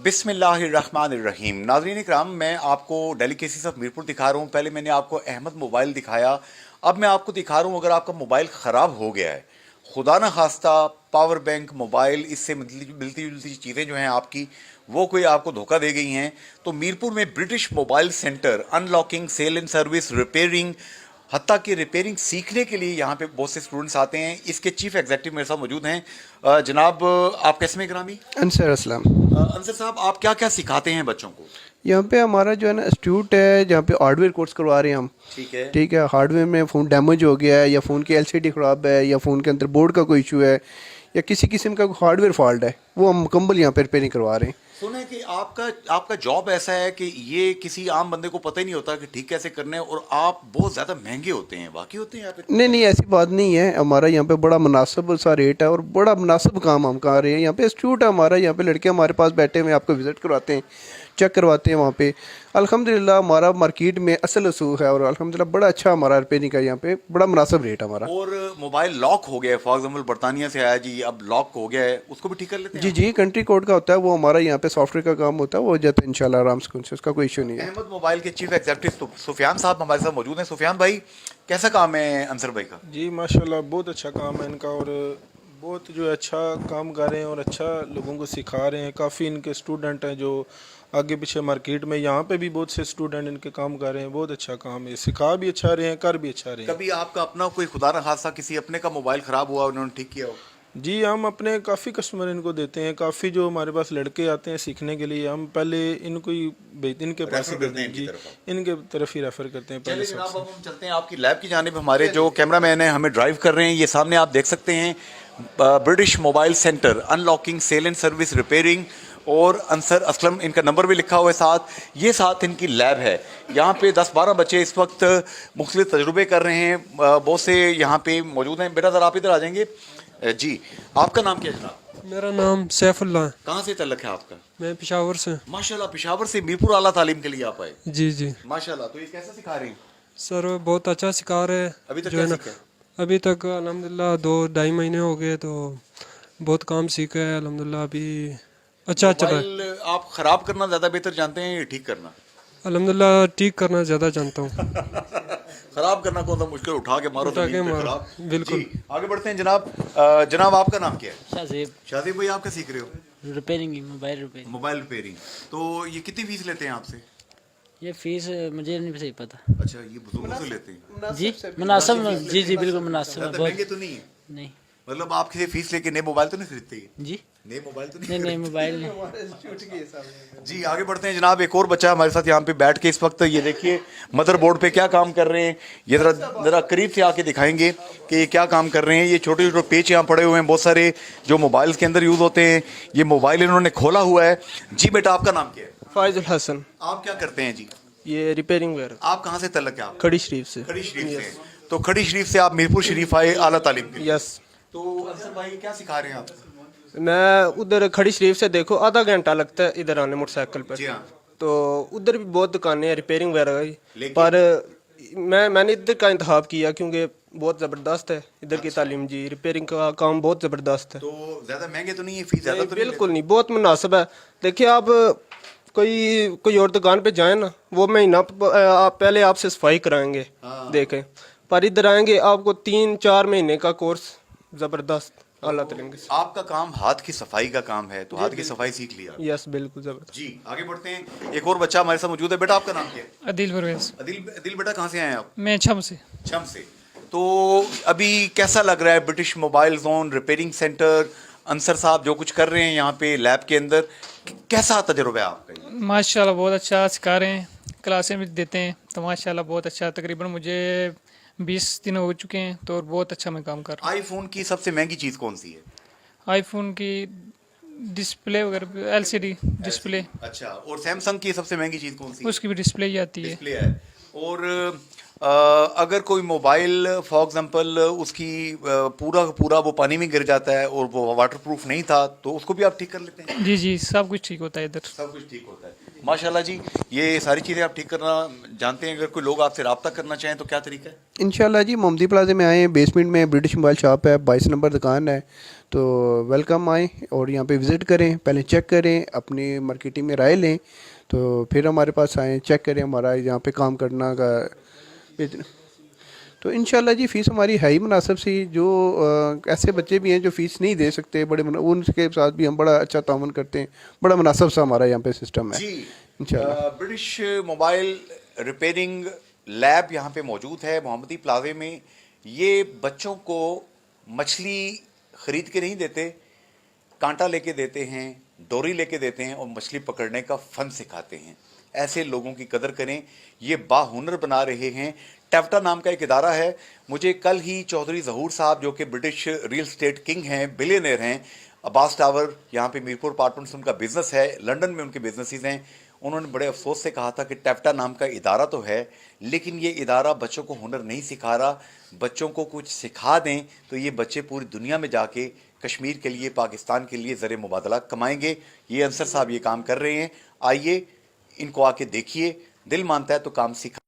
बिस्मिल्लाहिर्रहमानिर्रहीम। नाज़रीन इकराम, मैं आपको डेलीकेसीज ऑफ मीरपुर दिखा रहा हूँ। पहले मैंने आपको अहमद मोबाइल दिखाया, अब मैं आपको दिखा रहा हूँ अगर आपका मोबाइल ख़राब हो गया है, खुदा न खास्ता पावर बैंक, मोबाइल, इससे मिलती जुलती चीज़ें जो हैं आपकी, वो कोई आपको धोखा दे गई हैं, तो मीरपुर में British mobile centre unlocking, sale and service, repairing, हत्ता कि रिपेयरिंग सीखने के लिए यहाँ पे बहुत से स्टूडेंट्स आते हैं। इसके चीफ एग्जीक्यूटिव मेरे साथ मौजूद हैं। जनाब, आप कैसे में ग्रामी? अंसर असलम। अंसर साहब, आप क्या क्या सिखाते हैं बच्चों को? यहाँ पे हमारा जो है ना इंस्टीट्यूट है जहाँ पे हार्डवेयर कोर्स करवा रहे हैं हम। ठीक है, हार्डवेयर में फ़ोन डैमेज हो गया है या फ़ोन की एलसीडी ख़राब है या फ़ोन के अंदर बोर्ड का कोई इशू है या किसी किस्म का हार्डवेयर फॉल्ट है, वो हम मुकम्मल यहाँ पे रिपेयरिंग करवा रहे हैं। सुना है कि आपका जॉब ऐसा है कि ये किसी आम बंदे को पता ही नहीं होता कि ठीक कैसे करने हैं, और आप बहुत ज़्यादा महंगे होते हैं। वाकई होते हैं यहाँ पे? नहीं, ऐसी बात नहीं है। हमारा यहाँ पे बड़ा मुनासिब सा रेट है और बड़ा मुनासिब काम हम कर रहे हैं। यहाँ पे इंस्टीट्यूट है हमारा, यहाँ पे लड़के हमारे पास बैठे हुए, आपको विज़िट करवाते हैं, चेक करवाते हैं वहाँ पे। अल्हम्दुलिल्लाह हमारा मार्केट में असल असूल है और अल्हम्दुलिल्लाह बड़ा अच्छा हमारा रिपेयरिंग का यहाँ पे बड़ा मुनासिब रेट हमारा। और मोबाइल लॉक हो गया है, फॉर एग्जाम्पल बरतानिया से आया जी, अब लॉक हो गया है, उसको भी ठीक कर लेते हैं? जी, कंट्री कोड का होता है वो, हमारा यहाँ पे सॉफ्टवेयर का काम होता है, वो हो जाता है इंशाल्लाह आराम से, उसका कोई इशू नहीं है। अहमद मोबाइल के चीफ एग्जीक्यूटिव सुफियान साहब हमारे साथ मौजूद हैं। सुफियान भाई, कैसा काम है अंसर भाई का? जी माशाल्लाह, बहुत अच्छा काम है इनका और बहुत जो है अच्छा काम कर रहे हैं और अच्छा लोगों को सिखा रहे हैं। काफ़ी इनके स्टूडेंट हैं जो आगे पीछे मार्केट में, यहाँ पे भी बहुत से स्टूडेंट इनके काम कर रहे हैं। बहुत अच्छा काम है, सिखा भी अच्छा रहे हैं, कर भी अच्छा रहे हैं। कभी आपका अपना कोई खुदा न खासा किसी अपने का मोबाइल ख़राब हुआ, उन्होंने ठीक किया हो? जी, हम अपने काफ़ी कस्टमर इनको देते हैं। काफ़ी जो हमारे पास लड़के आते हैं सीखने के लिए, हम पहले इनको ही इनके पास ही देते हैं। जी, इनके तरफ ही रेफ़र करते हैं पहले। जनाब, अब हम चलते हैं आपकी लैब की जानिब। हमारे जो कैमरा मैन है हमें ड्राइव कर रहे हैं। ये सामने आप देख सकते हैं British mobile centre unlocking, sale and service, repairing, और अंसर असलम इनका नंबर भी लिखा हुआ है साथ। ये साथ इनकी लैब है। यहाँ पे 10-12 बच्चे इस वक्त मुख्तलिफ तजुर्बे कर रहे हैं, बहुत से यहाँ पे मौजूद हैं। बेटा ज़रा आप इधर आ जाएंगे जी। आपका नाम क्या है जनाब? मेरा नाम सैफुल्लाह है। कहाँ से तल्लक है आपका? मैं पेशावर से। माशाल्लाह, पेशावर से मीरपुर आला तालीम के लिए आप आए? जी माशाल्लाह। तो ये कैसे सिखा रहे हैं सर? बहुत अच्छा सिखा रहे हैं। अभी तक जो है क्या ना, सीखा है? अभी तक अल्हम्दुलिल्लाह 2-2.5 महीने हो गए, तो बहुत काम सीखा है अल्हम्दुलिल्लाह। अभी अच्छा चल रहा है। मोबाइल आप ख़राब करना ज़्यादा बेहतर जानते हैं या ठीक करना? अल्हम्दुलिल्लाह ठीक करना ज़्यादा जानता हूँ। खराब करना कौन सा मुश्किल, उठा के मारो, उठा के मारो, खराब। बिल्कुल। जी, आगे बढ़ते हैं जनाब। जनाब, आपका नाम क्या है? शाज़ेब। शाज़ेब भाई, आप क्या सीख रहे हो? रिपेयरिंग की, मोबाइल रिपेयरिंग। Mobile repairing. तो ये कितनी फीस लेते हैं आपसे? ये फीस मुझे नहीं सही पता। अच्छा, ये बुजुर्गों से लेते हैं? जी मुनासिब, जी बिल्कुल मुनासिब है। महंगे तो नहीं है? नहीं। मतलब आप किसी फीस लेके नए मोबाइल तो नहीं खरीदते? जी नए मोबाइल तो नहीं, मोबाइल नहीं। जी, आगे बढ़ते हैं जनाब। एक और बच्चा हमारे साथ यहाँ पे बैठ के इस वक्त, ये देखिए मदरबोर्ड पे क्या काम कर रहे हैं। ये ज़रा करीब से आके दिखाएंगे कि ये क्या काम कर रहे हैं। ये छोटे छोटे पेच यहाँ पड़े हुए हैं, बहुत सारे जो मोबाइल के अंदर यूज़ होते हैं। ये मोबाइल इन्होंने खोला हुआ है। जी बेटा, आपका नाम क्या है? फाइजुल हसन। आप क्या करते हैं जी? ये रिपेयरिंग वगैरह। आप कहाँ से तल्लक है आप? खड़ी शरीफ से। खड़ी शरीफ से। तो खड़ी शरीफ से आप मीरपुर शरीफ आए आला तालीम के लिए। यस। तो अंसर भाई, क्या सिखा रहे हैं आप? मैं उधर खड़ी शरीफ से, देखो आधा घंटा लगता है इधर आने मोटरसाइकिल पर। जी हाँ। तो उधर भी बहुत दुकानें हैं रिपेयरिंग वगैरह की, पर मैंने इधर का इंतखाब किया क्योंकि बहुत ज़बरदस्त है इधर की तालीम। जी, रिपेयरिंग का काम बहुत ज़बरदस्त है। तो ज़्यादा महंगे तो नहीं है? फीस ज़्यादा तो नहीं? बिल्कुल नहीं, बहुत मुनासिब है। देखिए, आप कोई और दुकान पे जाएं ना, वो महीना आप पहले आपसे सफाई कराएंगे, देखें, पर इधर आएंगे आपको 3-4 महीने का कोर्स ज़बरदस्त आला तरीके से। आपका काम हाथ की सफाई का काम है, तो हाथ की सफाई सीख लिया? यस, बिल्कुल ज़बरदस्त। जी, आगे बढ़ते हैं। एक और बच्चा हमारे साथ मौजूद है। बेटा, आपका नाम क्या है? अदिल परवेज। अदिल बेटा, कहाँ से आए हैं आप? मैं छम से। छम से। तो अभी कैसा लग रहा है British mobile zone repairing centre? Ansar साहब जो कुछ कर रहे हैं यहाँ पे लैब के अंदर, कैसा तजुर्बा है आपका? माशाल्लाह बहुत अच्छा सिखा रहे हैं, क्लासें भी देते हैं, तो माशाल्लाह बहुत अच्छा। तकरीबन मुझे 20 दिन हो चुके हैं, तो बहुत अच्छा मैं काम कर रहा हूँ। आईफोन की सबसे महंगी चीज़ कौन सी है? आईफोन की डिस्प्ले वगैरह, LCD डिस्प्ले। अच्छा, और सैमसंग की सबसे महंगी चीज़ कौन सी है? उसकी भी डिस्प्ले ही आती है। डिस्प्ले है। और अगर कोई मोबाइल फॉर एग्जांपल उसकी पूरा वो पानी में गिर जाता है और वो वाटर प्रूफ नहीं था, तो उसको भी आप ठीक कर लेते हैं? जी, सब कुछ ठीक होता है इधर। सब कुछ ठीक होता है। माशाल्लाह जी, ये सारी चीज़ें आप ठीक करना जानते हैं। अगर कोई लोग आपसे रब्ता करना चाहें तो क्या तरीका है? इंशाल्लाह जी, मोहम्मदी प्लाजे में आए, बेसमेंट में ब्रिटिश मोबाइल शॉप है, 22 नंबर दुकान है, तो वेलकम आएँ और यहाँ पे विज़िट करें, पहले चेक करें, अपनी मार्केटिंग में राय लें, तो फिर हमारे पास आएँ, चेक करें हमारा यहाँ पे काम करना का। तो इंशाल्लाह जी फ़ीस हमारी है ही मुनासिब सी। जो ऐसे बच्चे भी हैं जो फ़ीस नहीं दे सकते, उनके साथ भी हम बड़ा अच्छा ताउन करते हैं, बड़ा मुनासिब सा हमारा यहाँ पे सिस्टम है जी, इंशाल्लाह। ब्रिटिश मोबाइल रिपेयरिंग लैब यहाँ पे मौजूद है मोहम्मदी प्लाजे में। ये बच्चों को मछली खरीद के नहीं देते, कांटा लेके देते हैं, डोरी लेके देते हैं और मछली पकड़ने का फन सिखाते हैं। ऐसे लोगों की कदर करें, ये बाहुनर बना रहे हैं। टेफ्टा नाम का एक इदारा है। मुझे कल ही चौधरी ज़हूर साहब, जो कि ब्रिटिश रियल स्टेट किंग हैं, बिलियनर हैं, अब्बास टावर यहाँ पे मीरपुर अपार्टमेंट्स उनका बिजनेस है, लंदन में उनके बिजनेसेस हैं, उन्होंने बड़े अफसोस से कहा था कि टेफ्टा नाम का इदारा तो है, लेकिन ये इदारा बच्चों को हुनर नहीं सिखा रहा। बच्चों को कुछ सिखा दें तो ये बच्चे पूरी दुनिया में जाके कश्मीर के लिए, पाकिस्तान के लिए ज़र मुबादला कमाएंगे। ये अंसर साहब ये काम कर रहे हैं। आइए इनको आके देखिए, दिल मानता है तो काम सिखा।